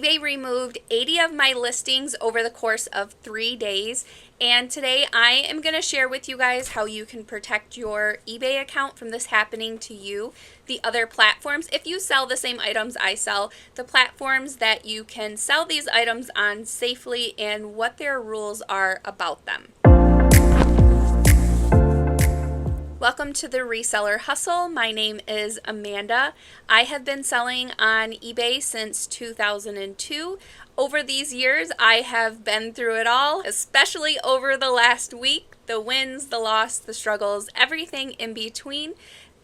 eBay removed 80 of my listings over the course of 3 days, and today I am going to share with you guys how you can protect your eBay account from this happening to you. The other platforms, if you sell the same items I sell, the platforms that you can sell these items on safely and what their rules are about them. Welcome to the Reseller Hustle. My name is Amanda. I have been selling on eBay since 2002. Over these years, I have been through it all, especially over the last week, the wins, the loss, the struggles, everything in between.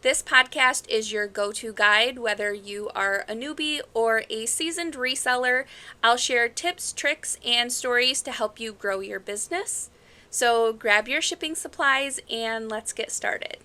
This podcast is your go-to guide, whether you are a newbie or a seasoned reseller. I'll share tips, tricks, and stories to help you grow your business. So grab your shipping supplies and let's get started.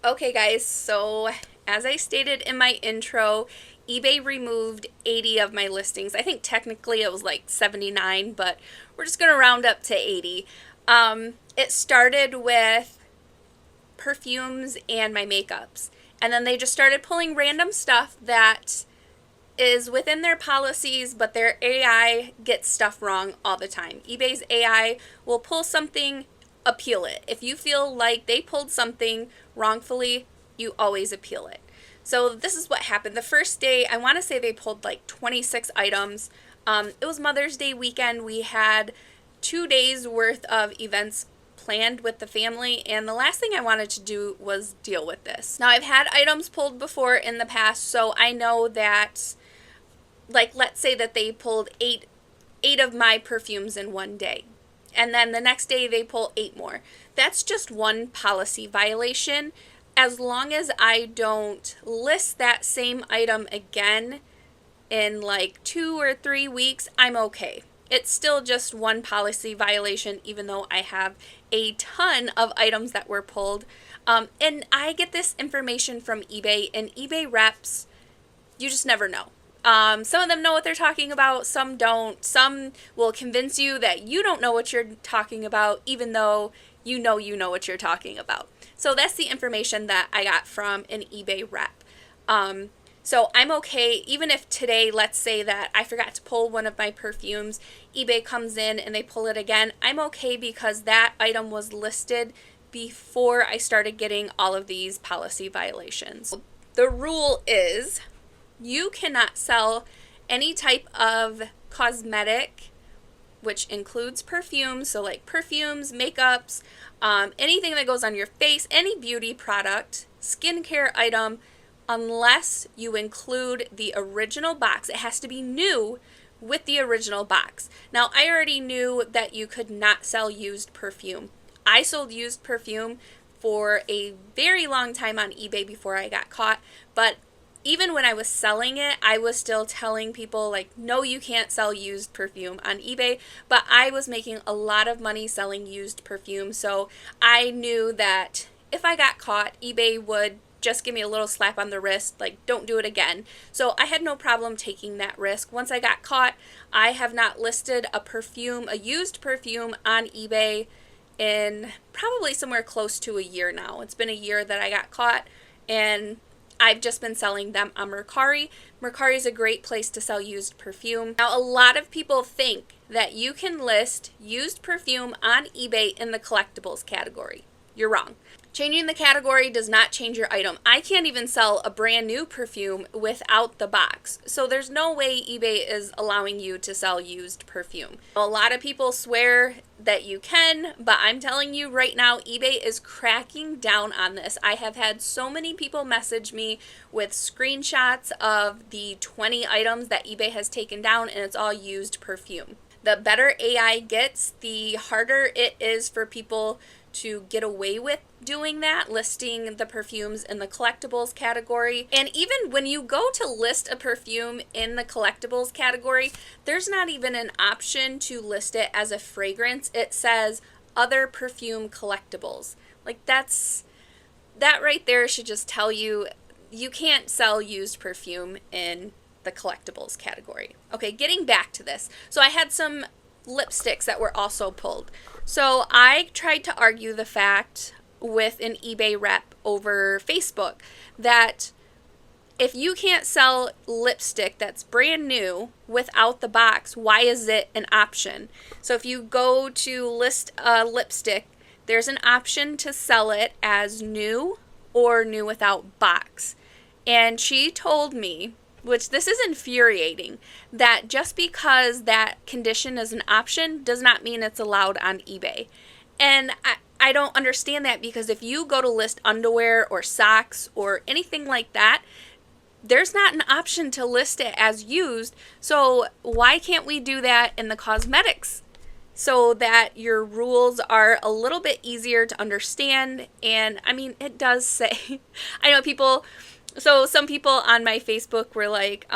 Okay guys, so as I stated in my intro, eBay removed 80 of my listings. I think technically it was like 79, but we're just going to round up to 80. It started with perfumes and my makeups. And then they just started pulling random stuff that is within their policies, but their AI gets stuff wrong all the time. eBay's AI will pull something, appeal it. If you feel like they pulled something wrongfully, you always appeal it. So this is what happened. The first day, I want to say they pulled like 26 items. It was Mother's Day weekend. We had 2 days worth of events planned with the family, and the last thing I wanted to do was deal with this. Now, I've had items pulled before in the past, so I know that, like, let's say that they pulled eight of my perfumes in one day, and then the next day they pull 8 more. That's just one policy violation. As long as I don't list that same item again in like 2 or 3 weeks, I'm okay. It's still just one policy violation, even though I have a ton of items that were pulled. And I get this information from eBay, and eBay reps, you just never know. Some of them know what they're talking about, some don't. Some will convince you that you don't know what you're talking about, even though you know what you're talking about. So that's the information that I got from an eBay rep. So I'm okay, even if today, let's say that I forgot to pull one of my perfumes, eBay comes in and they pull it again, I'm okay because that item was listed before I started getting all of these policy violations. The rule is you cannot sell any type of cosmetic, which includes perfumes, so like perfumes, makeups, anything that goes on your face, any beauty product, skincare item, unless you include the original box. It has to be new with the original box. Now, I already knew that you could not sell used perfume. I sold used perfume for a very long time on eBay before I got caught, but even when I was selling it, I was still telling people, like, no, you can't sell used perfume on eBay, but I was making a lot of money selling used perfume, so I knew that if I got caught, eBay would just give me a little slap on the wrist, like, don't do it again. So I had no problem taking that risk. Once I got caught, I have not listed a used perfume on eBay in probably somewhere close to a year now. It's been a year that I got caught, and I've just been selling them on Mercari. Mercari is a great place to sell used perfume. Now, a lot of people think that you can list used perfume on eBay in the collectibles category. You're wrong. Changing the category does not change your item. I can't even sell a brand new perfume without the box. So there's no way eBay is allowing you to sell used perfume. A lot of people swear that you can, but I'm telling you right now, eBay is cracking down on this. I have had so many people message me with screenshots of the 20 items that eBay has taken down, and it's all used perfume. The better AI gets, the harder it is for people to get away with doing that, listing the perfumes in the collectibles category. And even when you go to list a perfume in the collectibles category, there's not even an option to list it as a fragrance. It says other perfume collectibles. Like, that right there should just tell you you can't sell used perfume in the collectibles category. Okay, getting back to this. So I had some lipsticks that were also pulled. So I tried to argue the fact with an eBay rep over Facebook that if you can't sell lipstick that's brand new without the box, why is it an option? So if you go to list a lipstick, there's an option to sell it as new or new without box. And she told me, which this is infuriating, that just because that condition is an option does not mean it's allowed on eBay. And I don't understand that, because if you go to list underwear or socks or anything like that, there's not an option to list it as used. So why can't we do that in the cosmetics so that your rules are a little bit easier to understand? And I mean, it does say, I know people, so some people on my Facebook were like,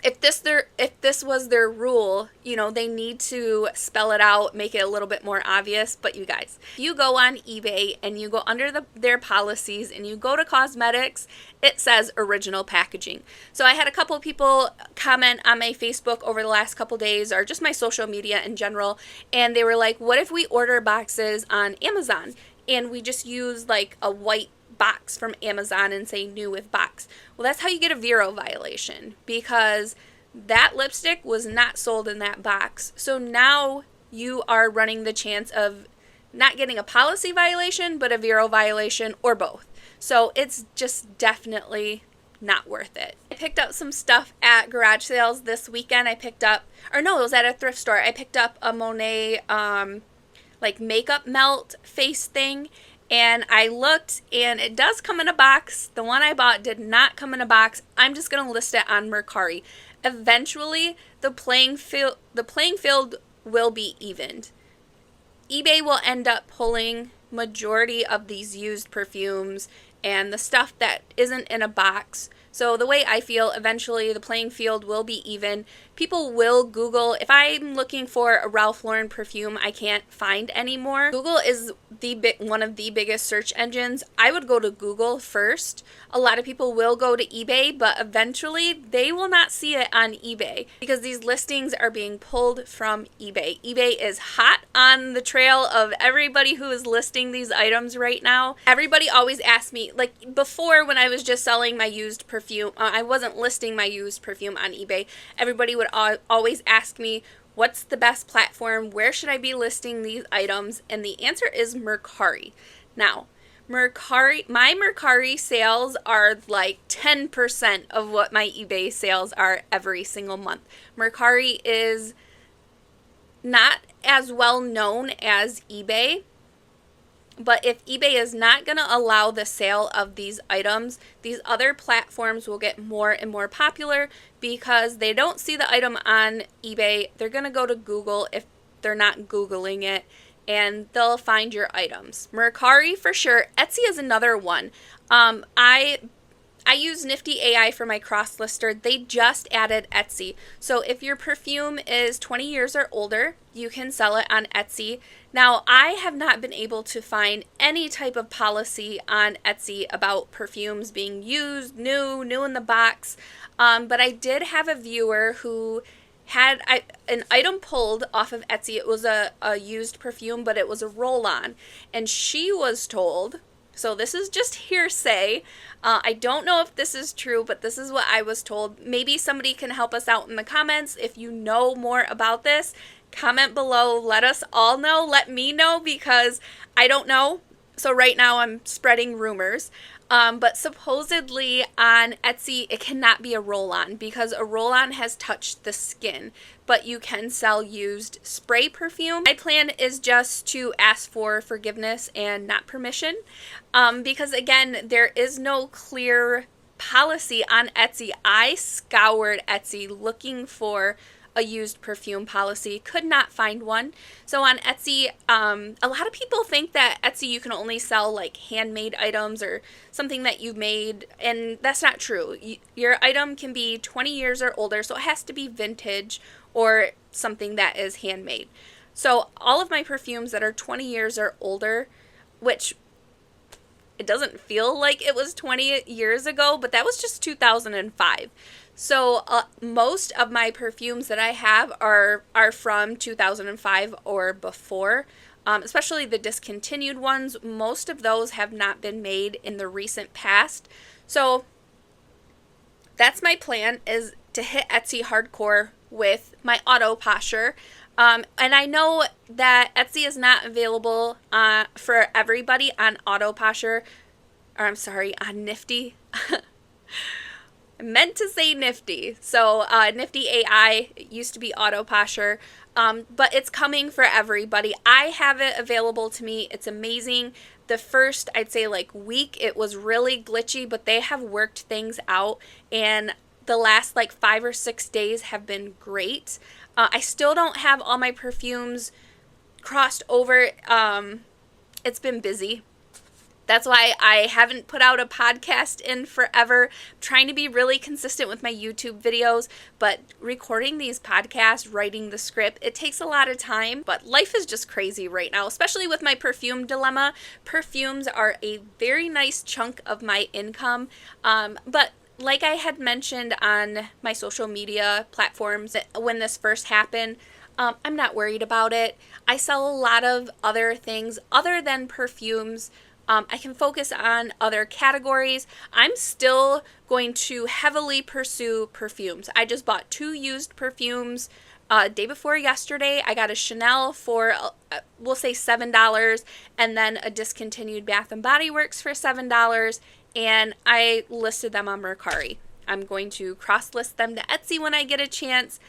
if this was their rule, you know, they need to spell it out, make it a little bit more obvious. But you guys, you go on eBay and you go under their policies and you go to cosmetics, it says original packaging. So I had a couple of people comment on my Facebook over the last couple days, or just my social media in general, and they were like, what if we order boxes on Amazon and we just use like a white box from Amazon and say new with box? Well, that's how you get a Vero violation, because that lipstick was not sold in that box. So now you are running the chance of not getting a policy violation, but a Vero violation, or both. So it's just definitely not worth it. I picked up some stuff at garage sales this weekend. It was at a thrift store. I picked up a Monet like makeup melt face thing. And I looked, and it does come in a box. The one I bought did not come in a box. I'm just going to list it on Mercari. Eventually, the playing field will be evened. eBay will end up pulling majority of these used perfumes and the stuff that isn't in a box. So the way I feel, eventually the playing field will be even. People will Google. If I'm looking for a Ralph Lauren perfume I can't find anymore, Google is one of the biggest search engines. I would go to Google first. A lot of people will go to eBay, but eventually they will not see it on eBay, because these listings are being pulled from eBay. eBay is hot on the trail of everybody who is listing these items right now. Everybody always asks me, like before when I was just selling my used perfume, I wasn't listing my used perfume on eBay. Everybody would always ask me, what's the best platform? Where should I be listing these items? And the answer is Mercari. Now, my Mercari sales are like 10% of what my eBay sales are every single month. Mercari is not as well known as eBay, but if eBay is not going to allow the sale of these items, these other platforms will get more and more popular, because they don't see the item on eBay. They're going to go to Google if they're not Googling it, and they'll find your items. Mercari for sure. Etsy is another one. I use Nifty AI for my Crosslister. They just added Etsy. So if your perfume is 20 years or older, you can sell it on Etsy. Now, I have not been able to find any type of policy on Etsy about perfumes being used, new in the box. But I did have a viewer who had an item pulled off of Etsy. It was a used perfume, but it was a roll-on. And she was told, so this is just hearsay, I don't know if this is true, but this is what I was told. Maybe somebody can help us out in the comments. If you know more about this, comment below. Let us all know. Let me know, because I don't know. So right now I'm spreading rumors. But supposedly on Etsy, it cannot be a roll-on, because a roll-on has touched the skin, but you can sell used spray perfume. My plan is just to ask for forgiveness and not permission, because again, there is no clear policy on Etsy. I scoured Etsy looking for a used perfume policy, could not find one. So on Etsy, a lot of people think that Etsy you can only sell like handmade items or something that you've made, and that's not true. Your item can be 20 years or older, so it has to be vintage or something that is handmade. So all of my perfumes that are 20 years or older, which it doesn't feel like it was 20 years ago, but that was just 2005. So most of my perfumes that I have are from 2005 or before. especially the discontinued ones. Most of those have not been made in the recent past. So that's my plan, is to hit Etsy hardcore with my auto posher. And I know that Etsy is not available for everybody on auto posher, or I'm sorry, on Nifty. I meant to say Nifty. So Nifty AI used to be auto posher, but it's coming for everybody. I have it available to me. It's amazing. The first, I'd say, like week, it was really glitchy, but they have worked things out, and the last like 5 or 6 days have been great. I still don't have all my perfumes crossed over. It's been busy. That's why I haven't put out a podcast in forever. I'm trying to be really consistent with my YouTube videos, but recording these podcasts, writing the script, it takes a lot of time. But life is just crazy right now, especially with my perfume dilemma. Perfumes are a very nice chunk of my income, but like I had mentioned on my social media platforms when this first happened, I'm not worried about it. I sell a lot of other things other than perfumes. I can focus on other categories. I'm still going to heavily pursue perfumes. I just bought 2 used perfumes day before yesterday. I got a Chanel for, we'll say $7, and then a discontinued Bath & Body Works for $7, and I listed them on Mercari. I'm going to cross-list them to Etsy when I get a chance,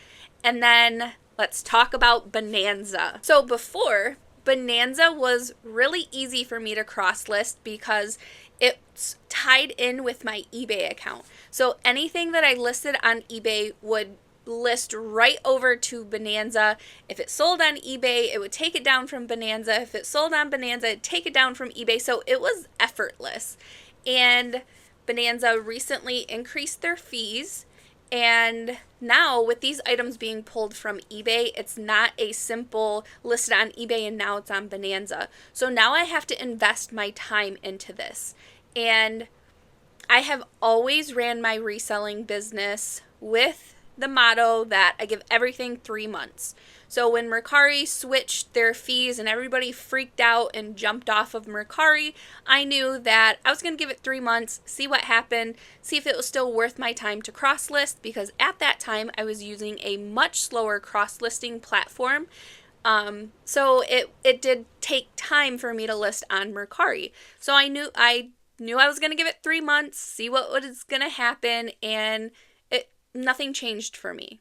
and then let's talk about Bonanza. So before, Bonanza was really easy for me to cross-list because it's tied in with my eBay account. So anything that I listed on eBay would list right over to Bonanza. If it sold on eBay, it would take it down from Bonanza. If it sold on Bonanza, it'd take it down from eBay. So it was effortless. And Bonanza recently increased their fees. And now with these items being pulled from eBay, it's not a simple listed on eBay and now it's on Bonanza. So now I have to invest my time into this. And I have always ran my reselling business with the motto that I give everything 3 months. So when Mercari switched their fees and everybody freaked out and jumped off of Mercari, I knew that I was going to give it 3 months, see what happened, see if it was still worth my time to cross-list, because at that time I was using a much slower cross-listing platform. So it did take time for me to list on Mercari. So I knew I was going to give it 3 months, see what was going to happen, and nothing changed for me.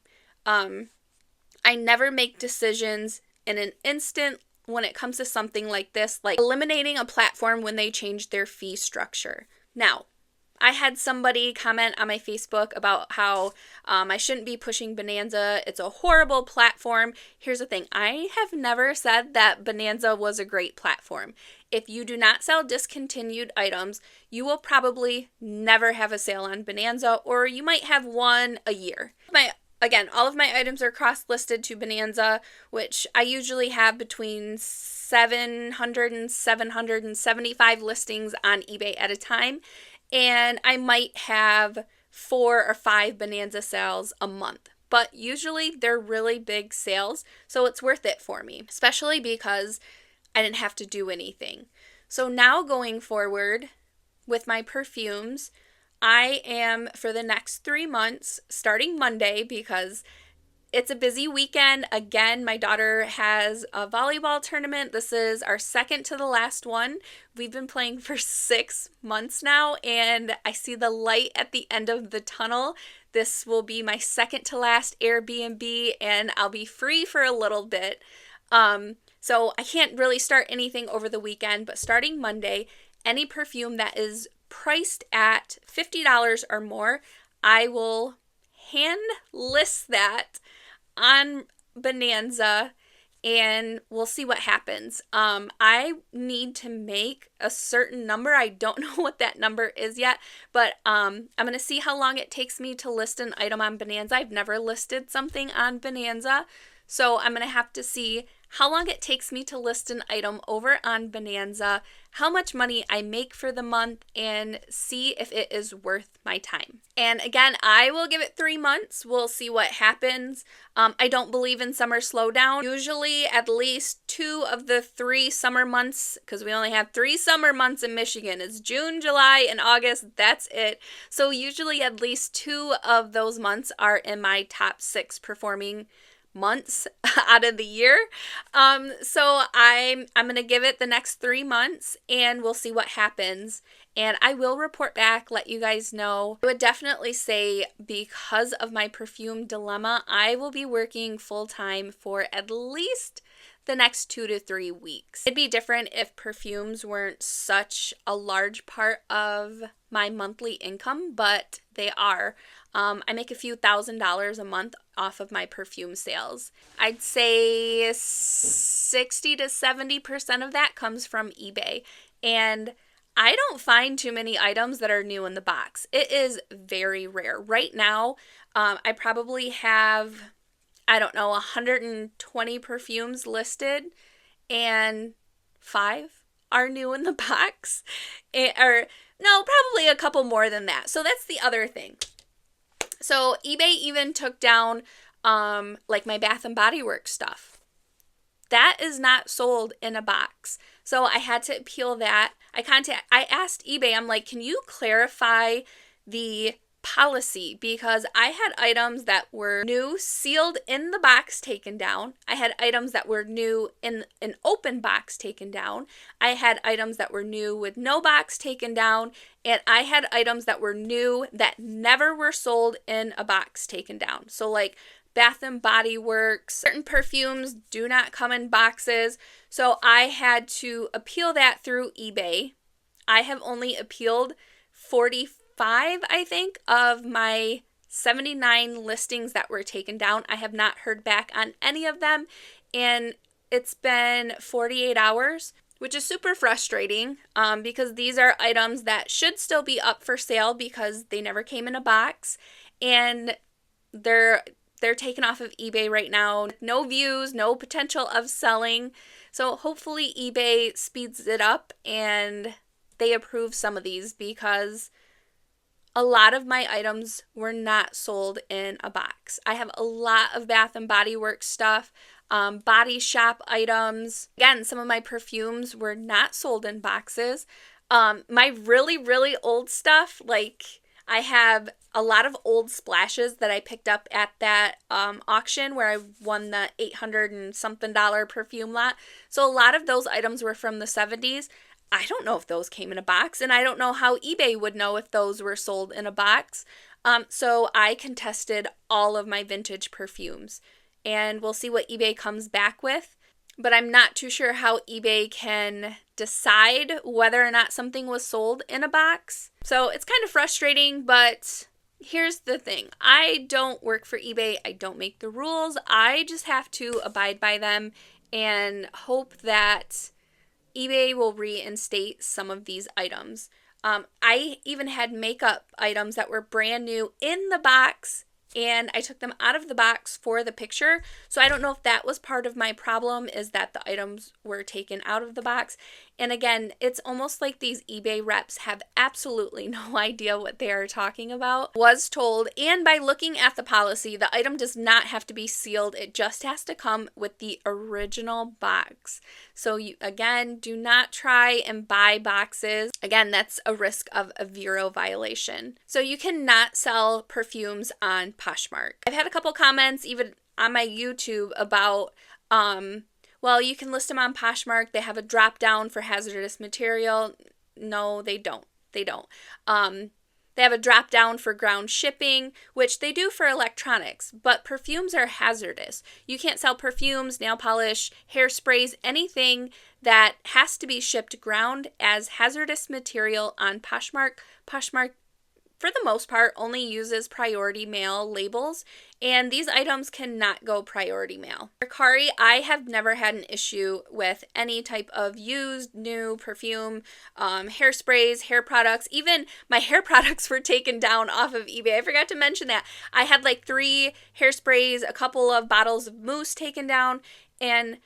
I never make decisions in an instant when it comes to something like this, like eliminating a platform when they change their fee structure. Now, I had somebody comment on my Facebook about how I shouldn't be pushing Bonanza. It's a horrible platform. Here's the thing. I have never said that Bonanza was a great platform. If you do not sell discontinued items, you will probably never have a sale on Bonanza, or you might have one a year. Again, all of my items are cross-listed to Bonanza, which I usually have between 700 and 775 listings on eBay at a time. And I might have 4 or 5 Bonanza sales a month. But usually they're really big sales, so it's worth it for me, especially because I didn't have to do anything. So now going forward with my perfumes, I am, for the next 3 months, starting Monday, because it's a busy weekend. Again, my daughter has a volleyball tournament. This is our second to the last one. We've been playing for 6 months now, and I see the light at the end of the tunnel. This will be my second to last Airbnb, and I'll be free for a little bit. So I can't really start anything over the weekend, but starting Monday, any perfume that is priced at $50 or more, I will hand list that on Bonanza, and we'll see what happens. I need to make a certain number. I don't know what that number is yet, but I'm going to see how long it takes me to list an item on Bonanza. I've never listed something on Bonanza, so I'm going to have to see how long it takes me to list an item over on Bonanza, how much money I make for the month, and see if it is worth my time. And again, I will give it 3 months. We'll see what happens. I don't believe in summer slowdown. Usually at least 2 of the 3 summer months, because we only have 3 summer months in Michigan. It's June, July, and August. That's it. So usually at least 2 of those months are in my top 6 performing months out of the year. So I'm gonna give it the next 3 months and we'll see what happens. And I will report back, let you guys know. I would definitely say, because of my perfume dilemma, I will be working full-time for at least the next 2 to 3 weeks. It'd be different if perfumes weren't such a large part of my monthly income, but they are. I make a few $1,000s a month off of my perfume sales. I'd say 60 to 70% of that comes from eBay. And I don't find too many items that are new in the box. It is very rare. Right now, I probably have, I don't know, 120 perfumes listed, and 5 are new in the box. Or no, probably a couple more than that. So that's the other thing. So eBay even took down like my Bath and Body Works stuff. That is not sold in a box. So I had to appeal that. I asked eBay, I'm like, can you clarify the policy? Because I had items that were new, sealed in the box, taken down. I had items that were new in an open box, taken down. I had items that were new with no box, taken down. And I had items that were new that never were sold in a box, taken down. So like Bath and Body Works, certain perfumes do not come in boxes. So I had to appeal that through eBay. I have only appealed 45, I think, of my 79 listings that were taken down. I have not heard back on any of them, and it's been 48 hours, which is super frustrating because these are items that should still be up for sale because they never came in a box, and they're taken off of eBay right now. No views, no potential of selling. So hopefully eBay speeds it up and they approve some of these, because a lot of my items were not sold in a box. I have a lot of Bath and Body Works stuff, Body Shop items. Again, some of my perfumes were not sold in boxes. My really, really old stuff, like I have a lot of old splashes that I picked up at that auction where I won the $800 and something perfume lot. So a lot of those items were from the 70s. I don't know if those came in a box, and I don't know how eBay would know if those were sold in a box. So I contested all of my vintage perfumes, and we'll see what eBay comes back with. But I'm not too sure how eBay can decide whether or not something was sold in a box. So it's kind of frustrating, but here's the thing. I don't work for eBay. I don't make the rules. I just have to abide by them and hope that eBay will reinstate some of these items. I even had makeup items that were brand new in the box, and I took them out of the box for the picture. So I don't know if that was part of my problem, is that the items were taken out of the box. And again, it's almost like these eBay reps have absolutely no idea what they are talking about. Was told, and by looking at the policy, the item does not have to be sealed. It just has to come with the original box. So you, again, do not try and buy boxes. Again, that's a risk of a Vero violation. So you cannot sell perfumes on Poshmark. I've had a couple comments even on my YouTube about, well, you can list them on Poshmark. They have a drop down for hazardous material. No, they don't. They don't. They have a drop down for ground shipping, which they do for electronics, but perfumes are hazardous. You can't sell perfumes, nail polish, hairsprays, anything that has to be shipped ground as hazardous material on Poshmark. Poshmark, for the most part, only uses priority mail labels, and these items cannot go priority mail. Mercari, I have never had an issue with any type of used, new perfume, hairsprays, hair products. Even my hair products were taken down off of eBay. I forgot to mention that. I had like 3 hairsprays, a couple of bottles of mousse taken down, and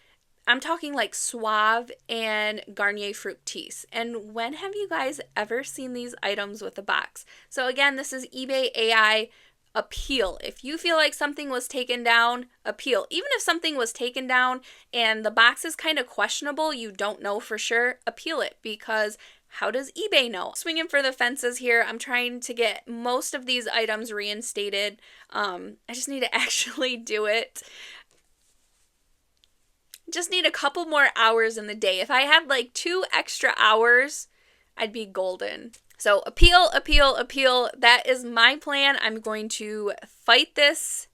I'm talking like Suave and Garnier Fructis. And when have you guys ever seen these items with a box? So again, this is eBay AI. Appeal. If you feel like something was taken down, appeal. Even if something was taken down and the box is kind of questionable, you don't know for sure, appeal it, because how does eBay know? Swinging for the fences here. I'm trying to get most of these items reinstated. I just need to actually do it. Just need a couple more hours in the day. If I had like 2 extra hours, I'd be golden. So appeal, appeal, appeal. That is my plan. I'm going to fight this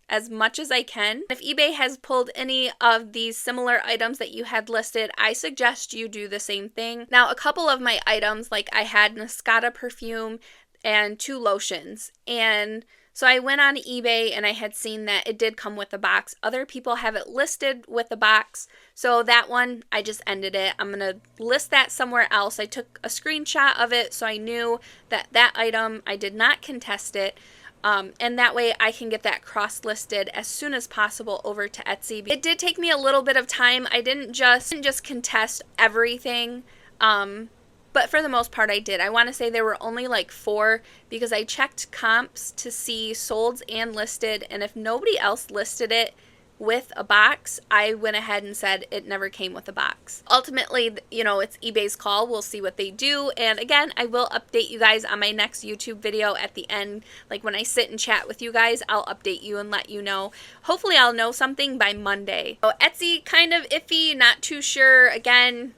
as much as I can. If eBay has pulled any of these similar items that you had listed, I suggest you do the same thing. Now, a couple of my items, like I had Nascada perfume and 2 lotions, and so I went on eBay and I had seen that it did come with a box. Other people have it listed with a box. So that one, I just ended it. I'm going to list that somewhere else. I took a screenshot of it so I knew that that item, I did not contest it. And that way I can get that cross-listed as soon as possible over to Etsy. It did take me a little bit of time. I didn't just contest everything. But for the most part, I did. I want to say there were only like 4 because I checked comps to see solds and listed. And if nobody else listed it with a box, I went ahead and said it never came with a box. Ultimately, you know, it's eBay's call. We'll see what they do. And again, I will update you guys on my next YouTube video at the end. Like when I sit and chat with you guys, I'll update you and let you know. Hopefully I'll know something by Monday. So Etsy, kind of iffy, not too sure. Again,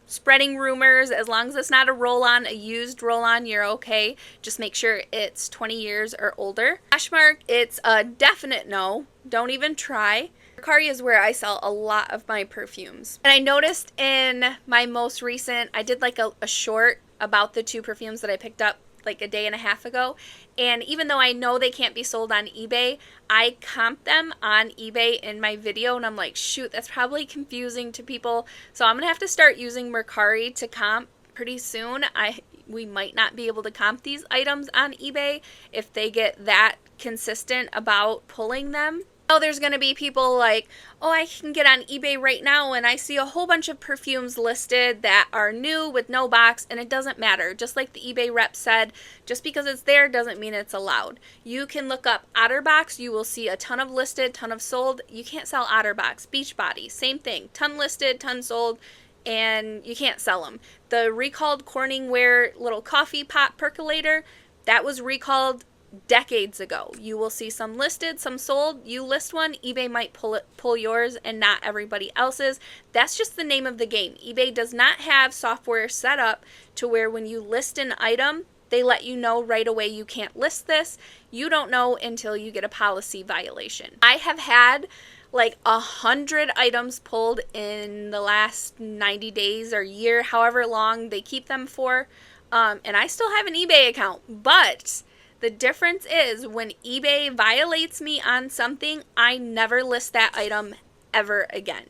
spreading rumors. As long as it's not a roll-on, a used roll-on, you're okay. Just make sure it's 20 years or older. Poshmark, it's a definite no. Don't even try. Mercari is where I sell a lot of my perfumes. And I noticed in my most recent, I did like a short about the 2 perfumes that I picked up like a day and a half ago, and even though I know they can't be sold on eBay, I comped them on eBay in my video, and I'm like, shoot, that's probably confusing to people, so I'm gonna have to start using Mercari to comp pretty soon. We might not be able to comp these items on eBay if they get that consistent about pulling them. Oh, there's going to be people like, oh, I can get on eBay right now and I see a whole bunch of perfumes listed that are new with no box, and it doesn't matter. Just like the eBay rep said, just because it's there doesn't mean it's allowed. You can look up OtterBox. You will see a ton of listed, ton of sold. You can't sell OtterBox. Beachbody, same thing. Ton listed, ton sold, and you can't sell them. The recalled Corningware little coffee pot percolator, that was recalled decades ago. You will see some listed, some sold. You list one, eBay might pull yours and not everybody else's. That's just the name of the game. eBay does not have software set up to where when you list an item, they let you know right away you can't list this. You don't know until you get a policy violation. I have had like 100 items pulled in the last 90 days or year, however long they keep them for, and I still have an eBay account, but the difference is when eBay violates me on something, I never list that item ever again.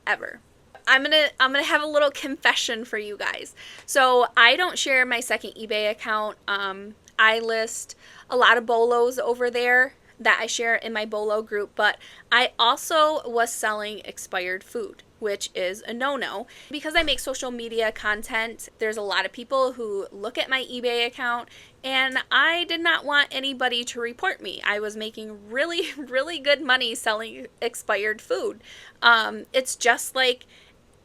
Ever. I'm gonna have a little confession for you guys. So I don't share my second eBay account. I list a lot of Bolos over there that I share in my Bolo group, but I also was selling expired food, which is a no-no. Because I make social media content, there's a lot of people who look at my eBay account, and I did not want anybody to report me. I was making really, really good money selling expired food. It's just like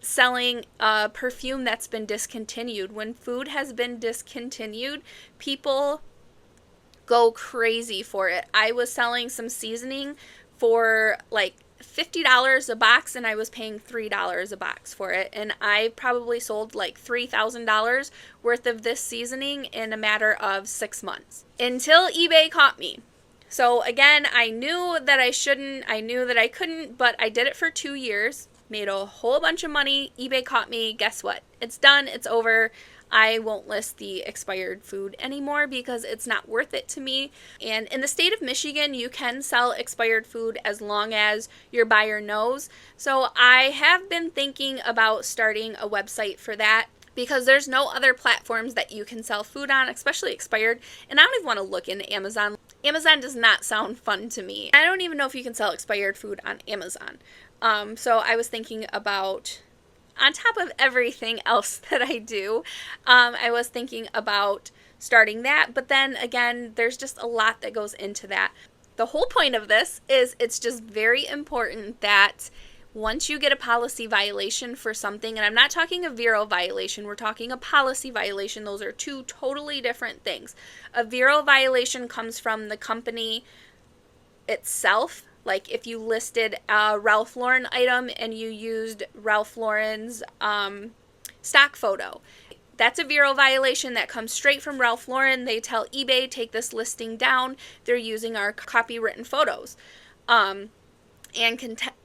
selling a perfume that's been discontinued. When food has been discontinued, people go crazy for it. I was selling some seasoning for like $50 a box, and I was paying $3 a box for it, and I probably sold like $3,000 worth of this seasoning in a matter of 6 months until eBay caught me. So again, I knew that I shouldn't, I knew that I couldn't, but I did it for 2 years, made a whole bunch of money. eBay caught me. Guess what? It's done. It's over. I won't list the expired food anymore because it's not worth it to me. And in the state of Michigan, you can sell expired food as long as your buyer knows. So I have been thinking about starting a website for that, because there's no other platforms that you can sell food on, especially expired. And I don't even want to look into Amazon. Amazon does not sound fun to me. I don't even know if you can sell expired food on Amazon. So I was thinking about, on top of everything else that I do, I was thinking about starting that. But then again, there's just a lot that goes into that. The whole point of this is it's just very important that once you get a policy violation for something, and I'm not talking a Vero violation, we're talking a policy violation. Those are two totally different things. A Vero violation comes from the company itself. Like if you listed a Ralph Lauren item and you used Ralph Lauren's stock photo, that's a Vero violation that comes straight from Ralph Lauren. They tell eBay, take this listing down. They're using our copywritten photos. And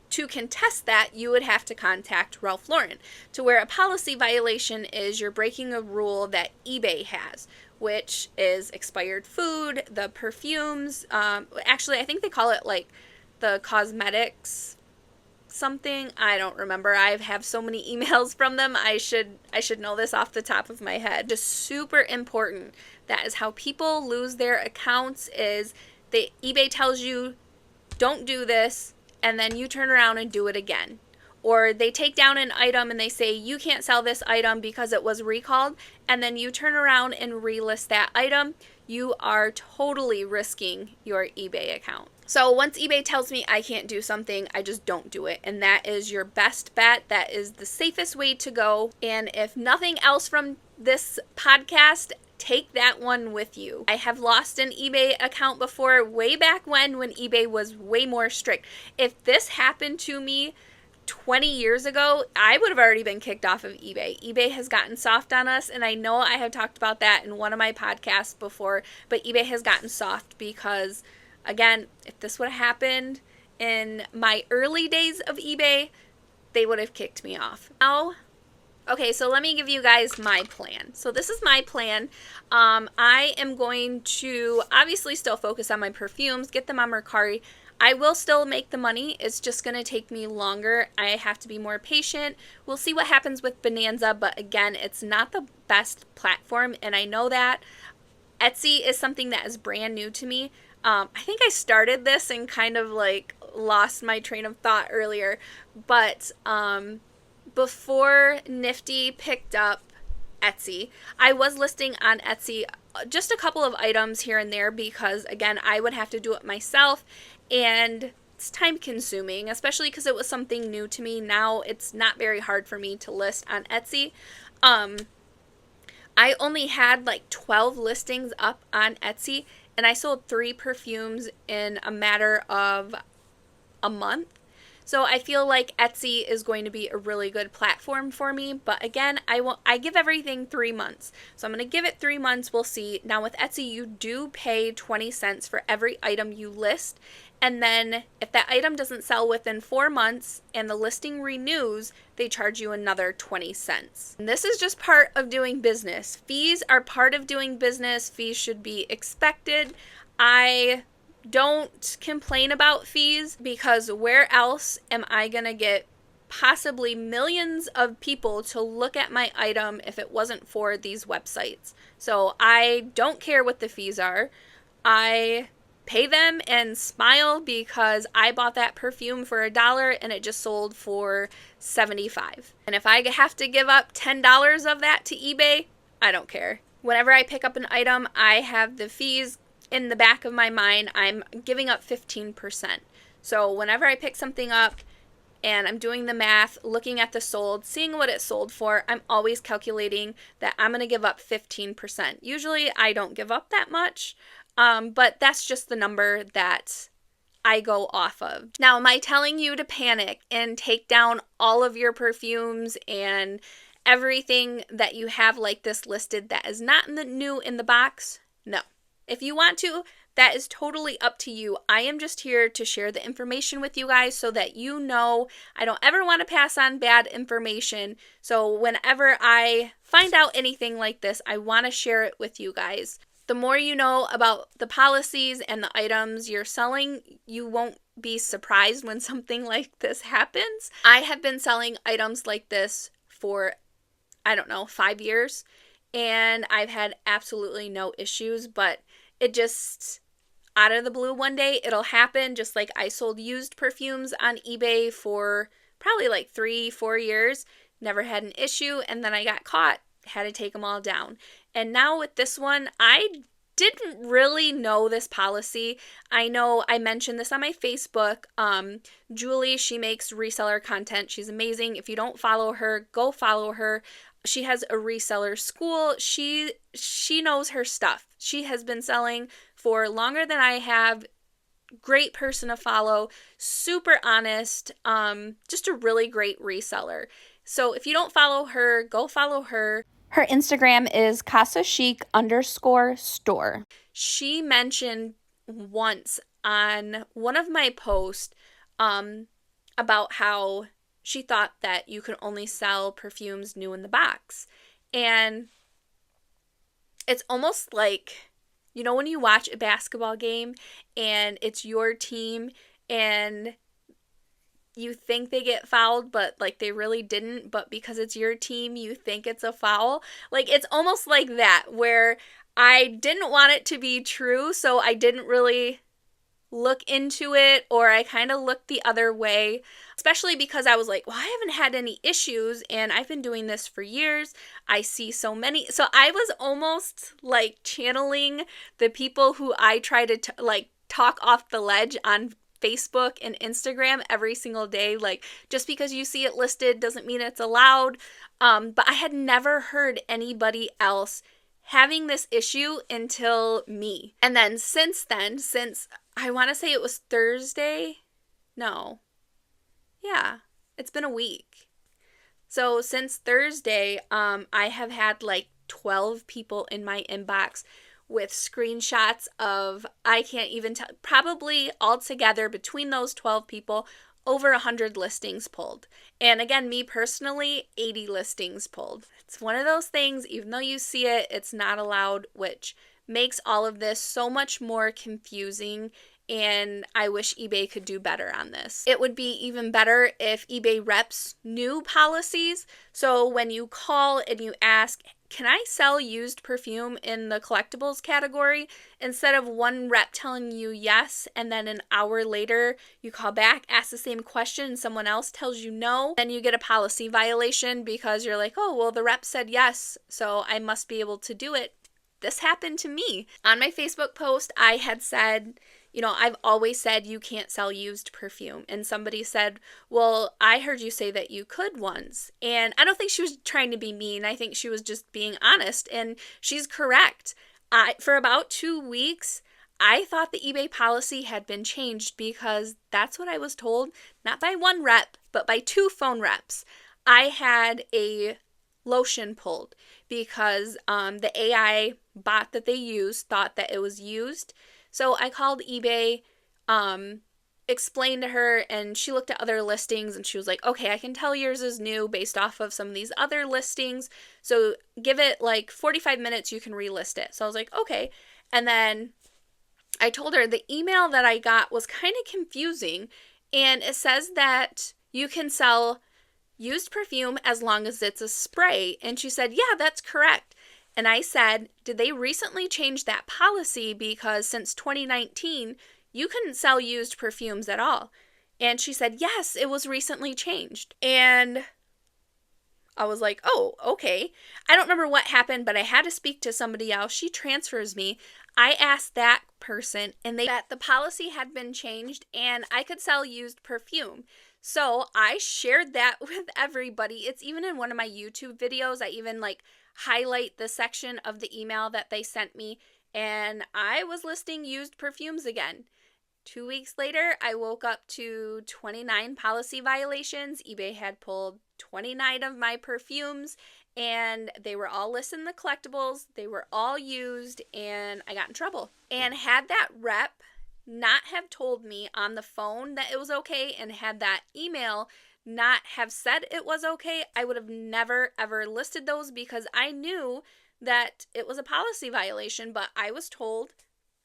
to contest that, you would have to contact Ralph Lauren. To where a policy violation is you're breaking a rule that eBay has, which is expired food, the perfumes. Actually, I think they call it like the cosmetics something. I don't remember. I have so many emails from them. I should know this off the top of my head. Just super important. That is how people lose their accounts. Is eBay tells you don't do this, and then you turn around and do it again. Or they take down an item and they say you can't sell this item because it was recalled, and then you turn around and relist that item. You are totally risking your eBay account. So once eBay tells me I can't do something, I just don't do it. And that is your best bet. That is the safest way to go. And if nothing else from this podcast, take that one with you. I have lost an eBay account before, way back when eBay was way more strict. If this happened to me 20 years ago, I would have already been kicked off of eBay. eBay has gotten soft on us, and I know I have talked about that in one of my podcasts before, but eBay has gotten soft because, again, if this would have happened in my early days of eBay, they would have kicked me off. Now, okay, so let me give you guys my plan. So this is my plan. I am going to obviously still focus on my perfumes, get them on Mercari. I will still make the money. It's just going to take me longer. I have to be more patient. We'll see what happens with Bonanza, but again, it's not the best platform, and I know that. Etsy is something that is brand new to me. I think I started this and kind of like lost my train of thought earlier, but before Nifty picked up Etsy, I was listing on Etsy just a couple of items here and there because, again, I would have to do it myself, and it's time consuming, especially because it was something new to me. Now it's not very hard for me to list on Etsy. I only had like 12 listings up on Etsy, and I sold 3 perfumes in a matter of a month. So I feel like Etsy is going to be a really good platform for me. But again, I give everything 3 months. So I'm going to give it 3 months. We'll see. Now with Etsy, you do pay 20 cents for every item you list. And then if that item doesn't sell within 4 months and the listing renews, they charge you another 20 cents. And this is just part of doing business. Fees are part of doing business. Fees should be expected. I don't complain about fees because where else am I going to get possibly millions of people to look at my item if it wasn't for these websites? So I don't care what the fees are. I pay them and smile because I bought that perfume for $1 and it just sold for $75. And if I have to give up $10 of that to eBay, I don't care. Whenever I pick up an item, I have the fees in the back of my mind. I'm giving up 15%. So whenever I pick something up and I'm doing the math, looking at the sold, seeing what it sold for, I'm always calculating that I'm going to give up 15%. Usually I don't give up that much, but that's just the number that I go off of. Now, am I telling you to panic and take down all of your perfumes and everything that you have like this listed that is not new in the box? No. If you want to, that is totally up to you. I am just here to share the information with you guys so that you know I don't ever want to pass on bad information. So whenever I find out anything like this, I want to share it with you guys. The more you know about the policies and the items you're selling, you won't be surprised when something like this happens. I have been selling items like this for, 5 years, and I've had absolutely no issues, but out of the blue one day, it'll happen. Just like I sold used perfumes on eBay for probably like 3-4 years, never had an issue, and then I got caught, had to take them all down. And now with this one, I didn't really know this policy. I know I mentioned this on my Facebook. Julie, she makes reseller content. She's amazing. If you don't follow her, go follow her. She has a reseller school. She knows her stuff. She has been selling for longer than I have. Great person to follow, super honest, just a really great reseller. So if you don't follow her, go follow her. Her Instagram is CasaChic_store. She mentioned once on one of my posts about how she thought that you could only sell perfumes new in the box. And it's almost like, you know, when you watch a basketball game and it's your team and you think they get fouled, but like they really didn't, but because it's your team, you think it's a foul. Like it's almost like that, where I didn't want it to be true, so I didn't really look into it, or I kind of looked the other way, especially because I was like, well, I haven't had any issues and I've been doing this for years. I see so many. So I was almost like channeling the people who I try to like talk off the ledge on Facebook and Instagram every single day. Like, just because you see it listed doesn't mean it's allowed. But I had never heard anybody else having this issue until me. And then, since I want to say it was Thursday. No. Yeah, it's been a week. So since Thursday, I have had like 12 people in my inbox with screenshots of, I can't even tell, probably altogether between those 12 people, over 100 listings pulled. And again, me personally, 80 listings pulled. It's one of those things, even though you see it, it's not allowed, which makes all of this so much more confusing. And I wish eBay could do better on this. It would be even better if eBay reps knew policies. So when you call and you ask, can I sell used perfume in the collectibles category? Instead of one rep telling you yes, and then an hour later you call back, ask the same question, and someone else tells you no, then you get a policy violation because you're like, oh, well, the rep said yes, so I must be able to do it. This happened to me. On my Facebook post, I had said, you know, I've always said you can't sell used perfume. And somebody said, well, I heard you say that you could once. And I don't think she was trying to be mean. I think she was just being honest. And she's correct. For about 2 weeks, I thought the eBay policy had been changed because that's what I was told, not by one rep, but by 2 phone reps. I had a lotion pulled because the AI bot that they used thought that it was used. So I called eBay, explained to her, and she looked at other listings and she was like, okay, I can tell yours is new based off of some of these other listings. So give it like 45 minutes, you can relist it. So I was like, okay. And then I told her the email that I got was kind of confusing, and it says that you can sell used perfume as long as it's a spray. And she said, yeah, that's correct. And I said, did they recently change that policy? Because since 2019, you couldn't sell used perfumes at all. And she said, yes, it was recently changed. And I was like, oh, okay. I don't remember what happened, but I had to speak to somebody else. She transfers me. I asked that person, and that the policy had been changed and I could sell used perfume. So I shared that with everybody. It's even in one of my YouTube videos. I even highlight the section of the email that they sent me, and I was listing used perfumes again. 2 weeks later, I woke up to 29 policy violations. eBay had pulled 29 of my perfumes, and they were all listed in the collectibles. They were all used, and I got in trouble. And had that rep not have told me on the phone that it was okay, and had that email not have said it was okay, I would have never ever listed those, because I knew that it was a policy violation. But I was told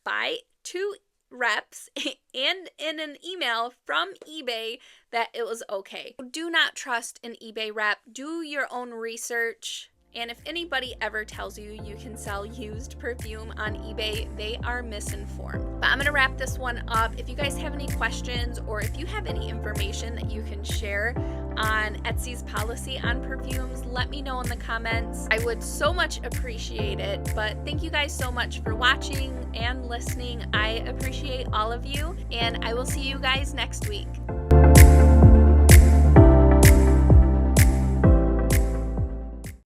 by 2 reps and in an email from eBay that it was okay. Do not trust an eBay rep. Do your own research. And if anybody ever tells you you can sell used perfume on eBay, they are misinformed. But I'm going to wrap this one up. If you guys have any questions or if you have any information that you can share on Etsy's policy on perfumes, let me know in the comments. I would so much appreciate it. But thank you guys so much for watching and listening. I appreciate all of you, and I will see you guys next week.